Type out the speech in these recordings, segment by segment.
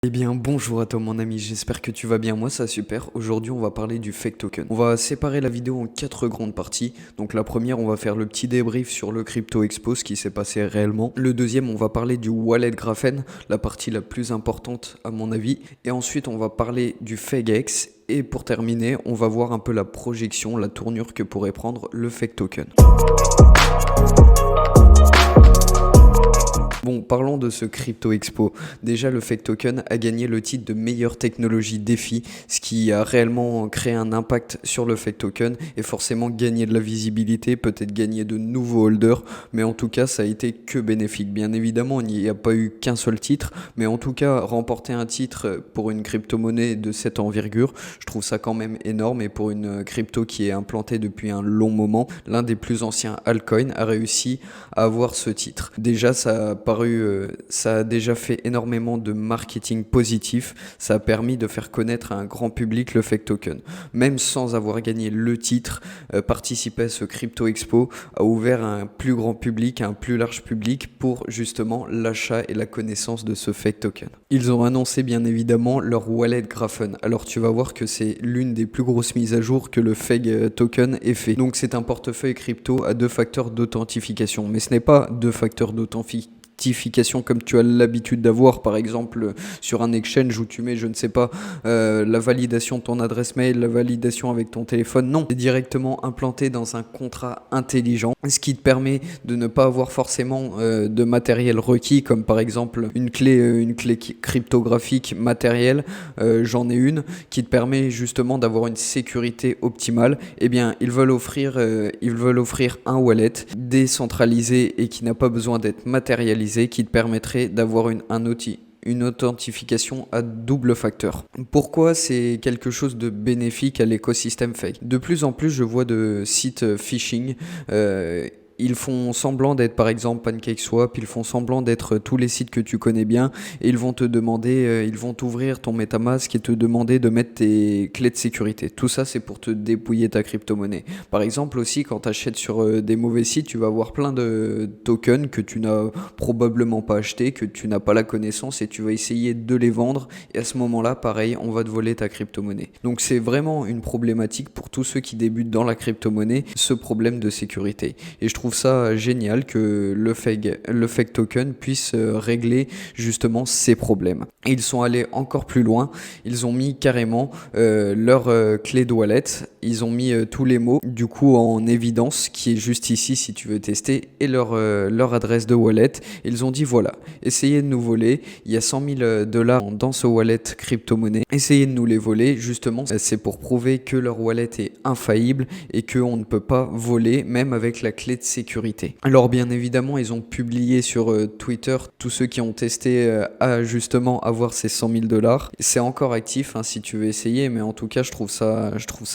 Eh bien bonjour à toi mon ami, j'espère que tu vas bien, moi ça super. Aujourd'hui on va parler du fake token. On va séparer la vidéo en 4 grandes parties. Donc la première on va faire le petit débrief sur le Crypto Expo, ce qui s'est passé réellement. Le deuxième on va parler du wallet Graphene, la partie la plus importante à mon avis. Et ensuite on va parler du FakeX. Et pour terminer on va voir un peu la projection, la tournure que pourrait prendre le fake token. Bon, parlons de ce Crypto Expo. Déjà, le Fake Token a gagné le titre de meilleure technologie défi, ce qui a réellement créé un impact sur le Fake Token et forcément gagné de la visibilité, peut-être gagné de nouveaux holders, mais en tout cas, ça a été que bénéfique. Bien évidemment, il n'y a pas eu qu'un seul titre, mais en tout cas, remporter un titre pour une crypto-monnaie de cette envergure, je trouve ça quand même énorme et pour une crypto qui est implantée depuis un long moment, l'un des plus anciens altcoins a réussi à avoir ce titre. Déjà, ça a déjà fait énormément de marketing positif, ça a permis de faire connaître à un grand public le fake token. Même sans avoir gagné le titre, participer à ce Crypto Expo a ouvert à un plus grand public, à un plus large public pour justement l'achat et la connaissance de ce fake token. Ils ont annoncé bien évidemment leur wallet Graphene. Alors tu vas voir que c'est l'une des plus grosses mises à jour que le fake token ait fait. Donc c'est un portefeuille crypto à 2 facteurs d'authentification, mais ce n'est pas 2 facteurs d'authentification comme tu as l'habitude d'avoir par exemple sur un exchange où tu mets je ne sais pas la validation de ton adresse mail, la validation avec ton téléphone. Non, c'est directement implanté dans un contrat intelligent, ce qui te permet de ne pas avoir forcément de matériel requis comme par exemple une clé cryptographique matérielle. J'en ai une qui te permet justement d'avoir une sécurité optimale. Eh bien ils veulent offrir un wallet décentralisé et qui n'a pas besoin d'être matérialisé, qui te permettrait d'avoir une authentification à double facteur. Pourquoi c'est quelque chose de bénéfique à l'écosystème fake? De plus en plus, je vois de sites phishing. Ils font semblant d'être par exemple PancakeSwap, ils font semblant d'être tous les sites que tu connais bien et ils vont te demander, ils vont t'ouvrir ton MetaMask et te demander de mettre tes clés de sécurité. Tout ça c'est pour te dépouiller ta crypto-monnaie. Par exemple aussi quand tu achètes sur des mauvais sites, tu vas avoir plein de tokens que tu n'as probablement pas acheté, que tu n'as pas la connaissance et tu vas essayer de les vendre et à ce moment-là pareil on va te voler ta crypto-monnaie. Donc c'est vraiment une problématique pour tous ceux qui débutent dans la crypto-monnaie, ce problème de sécurité. Et je trouve ça génial que le fake token puisse régler justement ces problèmes. Et ils sont allés encore plus loin, ils ont mis carrément leur clé de wallet, ils ont mis tous les mots du coup en évidence qui est juste ici si tu veux tester et leur adresse de wallet. Ils ont dit voilà, essayez de nous voler, il y a 100 000 dollars dans ce wallet crypto-monnaie, essayez de nous les voler, justement c'est pour prouver que leur wallet est infaillible et qu'on ne peut pas voler même avec la clé de sécurité. Alors bien évidemment ils ont publié sur Twitter tous ceux qui ont testé à justement avoir ces 100 000 dollars. C'est encore actif hein, si tu veux essayer, mais en tout cas je trouve ça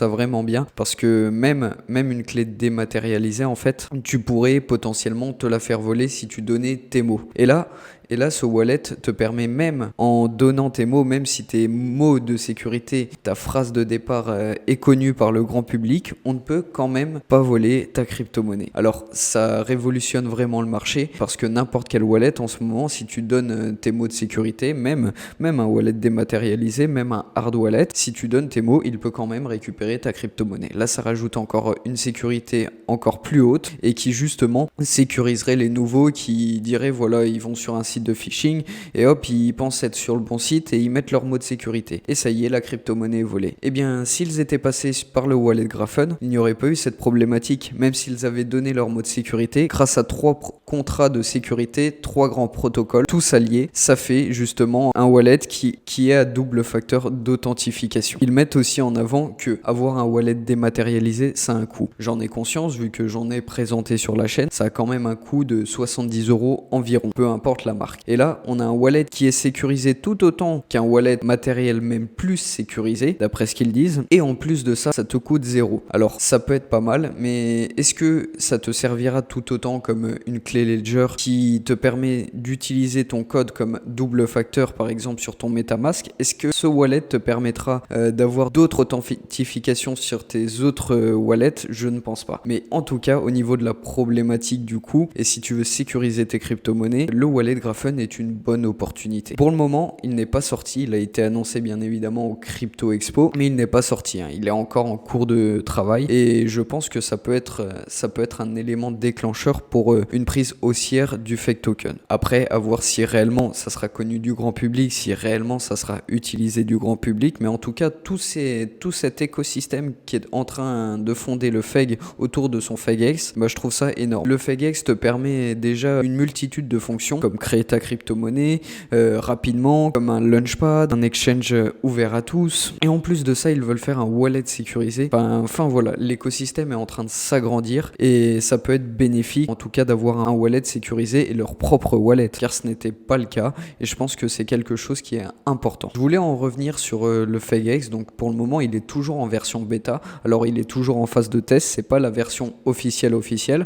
vraiment bien parce que même une clé dématérialisée en fait tu pourrais potentiellement te la faire voler si tu donnais tes mots. Et là, ce wallet te permet même, en donnant tes mots, même si tes mots de sécurité, ta phrase de départ est connue par le grand public, on ne peut quand même pas voler ta crypto-monnaie. Alors, ça révolutionne vraiment le marché parce que n'importe quel wallet en ce moment, si tu donnes tes mots de sécurité, même un wallet dématérialisé, même un hard wallet, si tu donnes tes mots, il peut quand même récupérer ta crypto-monnaie. Là, ça rajoute encore une sécurité encore plus haute et qui justement sécuriserait les nouveaux qui diraient voilà, ils vont sur un site de phishing et hop ils pensent être sur le bon site et ils mettent leur mot de sécurité et ça y est la crypto-monnaie est volée. Et bien s'ils étaient passés par le wallet Graphene, il n'y aurait pas eu cette problématique même s'ils avaient donné leur mot de sécurité grâce à 3 contrats de sécurité, 3 grands protocoles, tous alliés, ça fait justement un wallet qui est à double facteur d'authentification. Ils mettent aussi en avant que avoir un wallet dématérialisé ça a un coût. J'en ai conscience vu que j'en ai présenté sur la chaîne, ça a quand même un coût de 70 € environ, peu importe la marque. Et là, on a un wallet qui est sécurisé tout autant qu'un wallet matériel, même plus sécurisé, d'après ce qu'ils disent. Et en plus de ça, ça te coûte 0. Alors, ça peut être pas mal, mais est-ce que ça te servira tout autant comme une clé Ledger qui te permet d'utiliser ton code comme double facteur, par exemple, sur ton MetaMask? Est-ce que ce wallet te permettra d'avoir d'autres authentifications sur tes autres wallets? Je ne pense pas. Mais en tout cas, au niveau de la problématique du coût, et si tu veux sécuriser tes crypto-monnaies, le wallet Graphene Grafen est une bonne opportunité. Pour le moment, il n'est pas sorti, il a été annoncé bien évidemment au Crypto Expo, mais il n'est pas sorti, hein. Il est encore en cours de travail et je pense que ça peut être un élément déclencheur pour une prise haussière du fake token. Après, à voir si réellement ça sera connu du grand public, si réellement ça sera utilisé du grand public, mais en tout cas, tout cet écosystème qui est en train de fonder le FEG autour de son FEGX, je trouve ça énorme. Le FEGX te permet déjà une multitude de fonctions, comme créer ta crypto-monnaie rapidement, comme un launchpad, un exchange ouvert à tous, et en plus de ça, ils veulent faire un wallet sécurisé. Enfin voilà, l'écosystème est en train de s'agrandir et ça peut être bénéfique, en tout cas, d'avoir un wallet sécurisé et leur propre wallet, car ce n'était pas le cas, et je pense que c'est quelque chose qui est important. Je voulais en revenir sur le FEGX, donc pour le moment, il est toujours en version bêta, alors il est toujours en phase de test, c'est pas la version officielle.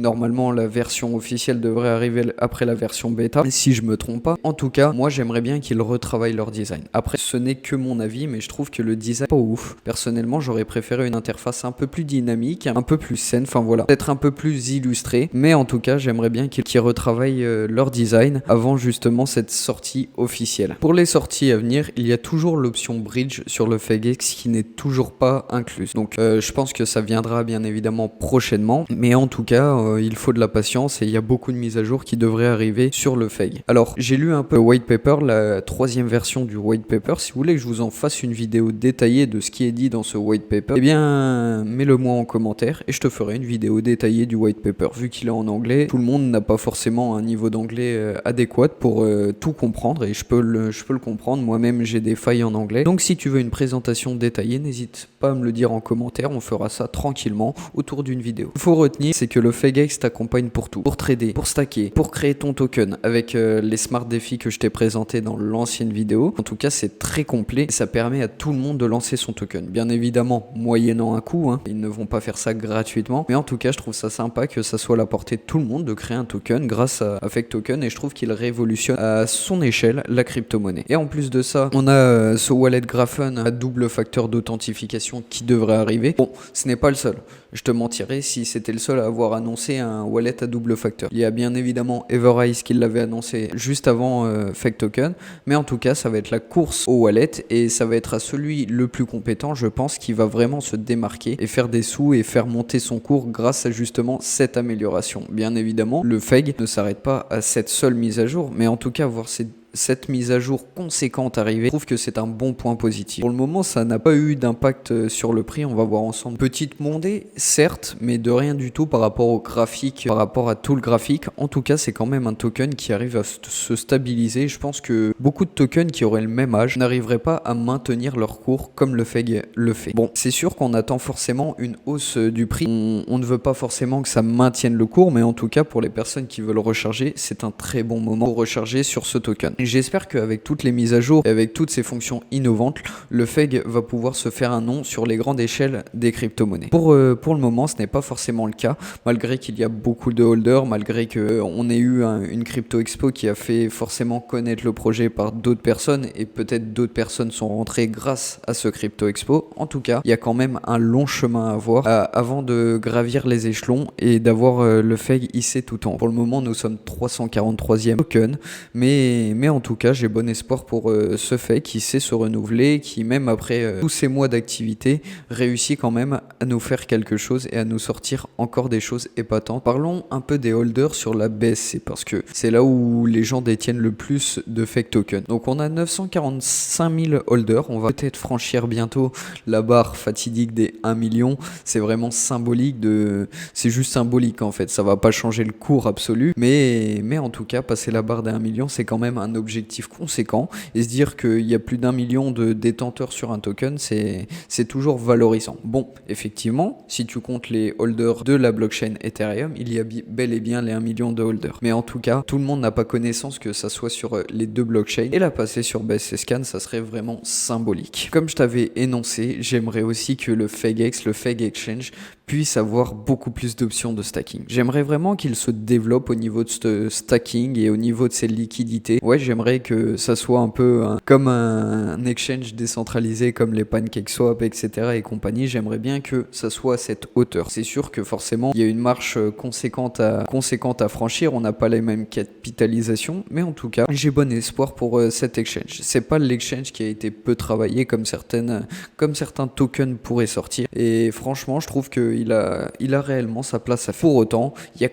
Normalement, la version officielle devrait arriver après la version bêta, si je me trompe pas. En tout cas, moi, j'aimerais bien qu'ils retravaillent leur design. Après, ce n'est que mon avis, mais je trouve que le design est pas ouf. Personnellement, j'aurais préféré une interface un peu plus dynamique, un peu plus saine, enfin voilà, peut-être un peu plus illustrée, mais en tout cas, j'aimerais bien qu'ils retravaillent leur design avant justement cette sortie officielle. Pour les sorties à venir, il y a toujours l'option bridge sur le FEGX qui n'est toujours pas incluse. Donc, je pense que ça viendra bien évidemment prochainement, mais en tout cas, il faut de la patience et il y a beaucoup de mises à jour qui devraient arriver sur le FEG. Alors, j'ai lu un peu le white paper, la troisième version du white paper. Si vous voulez que je vous en fasse une vidéo détaillée de ce qui est dit dans ce white paper, eh bien, mets-le moi en commentaire et je te ferai une vidéo détaillée du white paper. Vu qu'il est en anglais, tout le monde n'a pas forcément un niveau d'anglais adéquat pour tout comprendre et je peux le comprendre. Moi-même, j'ai des failles en anglais. Donc, si tu veux une présentation détaillée, n'hésite pas à me le dire en commentaire. On fera ça tranquillement autour d'une vidéo. Il faut retenir, c'est que le FEGX t'accompagne pour tout. Pour trader, pour stacker, pour créer ton token avec les smart défis que je t'ai présentés dans l'ancienne vidéo. En tout cas, c'est très complet et ça permet à tout le monde de lancer son token. Bien évidemment, moyennant un coût, hein. Ils ne vont pas faire ça gratuitement. Mais en tout cas, je trouve ça sympa que ça soit à la portée de tout le monde de créer un token grâce à Fake Token et je trouve qu'il révolutionne à son échelle la crypto-monnaie. Et en plus de ça, on a ce wallet Grafen à double facteur d'authentification qui devrait arriver. Bon, ce n'est pas le seul. Je te mentirais si c'était le seul à avoir annoncé un wallet à double facteur. Il y a bien évidemment Everise qui l'avait annoncé juste avant Fake Token, mais en tout cas ça va être la course au wallet et ça va être à celui le plus compétent, je pense, qui va vraiment se démarquer et faire des sous et faire monter son cours grâce à justement cette amélioration. Bien évidemment, le FEG ne s'arrête pas à cette seule mise à jour, mais en tout cas voir cette mise à jour conséquente arrivée, je trouve que c'est un bon point positif. Pour le moment, ça n'a pas eu d'impact sur le prix, on va voir ensemble. Petite mondée, certes, mais de rien du tout par rapport au graphique, par rapport à tout le graphique. En tout cas, c'est quand même un token qui arrive à se stabiliser. Je pense que beaucoup de tokens qui auraient le même âge n'arriveraient pas à maintenir leur cours comme le FEG le fait. Bon, c'est sûr qu'on attend forcément une hausse du prix. On ne veut pas forcément que ça maintienne le cours, mais en tout cas, pour les personnes qui veulent recharger, c'est un très bon moment pour recharger sur ce token. J'espère qu'avec toutes les mises à jour et avec toutes ces fonctions innovantes, le FEG va pouvoir se faire un nom sur les grandes échelles des crypto-monnaies. Pour le moment, ce n'est pas forcément le cas, malgré qu'il y a beaucoup de holders, malgré qu'on ait eu une crypto expo qui a fait forcément connaître le projet par d'autres personnes et peut-être d'autres personnes sont rentrées grâce à ce crypto expo. En tout cas, il y a quand même un long chemin à avoir avant de gravir les échelons et d'avoir le FEG hissé tout en haut. Pour le moment, nous sommes 343e token, mais en tout cas, j'ai bon espoir pour ce FEG qui sait se renouveler, qui même après tous ces mois d'activité, réussit quand même à nous faire quelque chose et à nous sortir encore des choses épatantes. Parlons un peu des holders sur la BSC parce que c'est là où les gens détiennent le plus de fake tokens. Donc on a 945 000 holders, on va peut-être franchir bientôt la barre fatidique des 1 million. C'est vraiment symbolique c'est juste symbolique en fait, ça va pas changer le cours absolu, mais en tout cas, passer la barre des 1 million, c'est quand même un objectif conséquent et se dire qu'il y a plus d'1 million de détenteurs sur un token, c'est toujours valorisant. Bon, effectivement, si tu comptes les holders de la blockchain Ethereum, il y a bel et bien les 1 million de holders. Mais en tout cas, tout le monde n'a pas connaissance que ça soit sur les deux blockchains et la passer sur BSC Scan, ça serait vraiment symbolique. Comme je t'avais énoncé, j'aimerais aussi que le FEGX, le FEG Exchange, puisse avoir beaucoup plus d'options de stacking. J'aimerais vraiment qu'il se développe au niveau de ce stacking et au niveau de ses liquidités. Ouais, j'aimerais que ça soit un peu comme un exchange décentralisé comme les PancakeSwap, etc. et compagnie. J'aimerais bien que ça soit à cette hauteur. C'est sûr que forcément, il y a une marche conséquente à franchir. On n'a pas les mêmes capitalisations, mais en tout cas, j'ai bon espoir pour cet exchange. C'est pas l'exchange qui a été peu travaillé comme certains tokens pourraient sortir. Et franchement, je trouve qu'il a réellement sa place à faire. Pour autant, il y a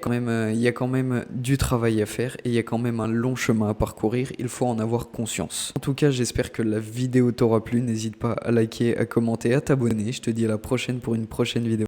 quand même du travail à faire et il y a quand même un long chemin à parcourir. Il faut en avoir conscience. En tout cas, j'espère que la vidéo t'aura plu. N'hésite pas à liker, à commenter, à t'abonner. Je te dis à la prochaine pour une prochaine vidéo.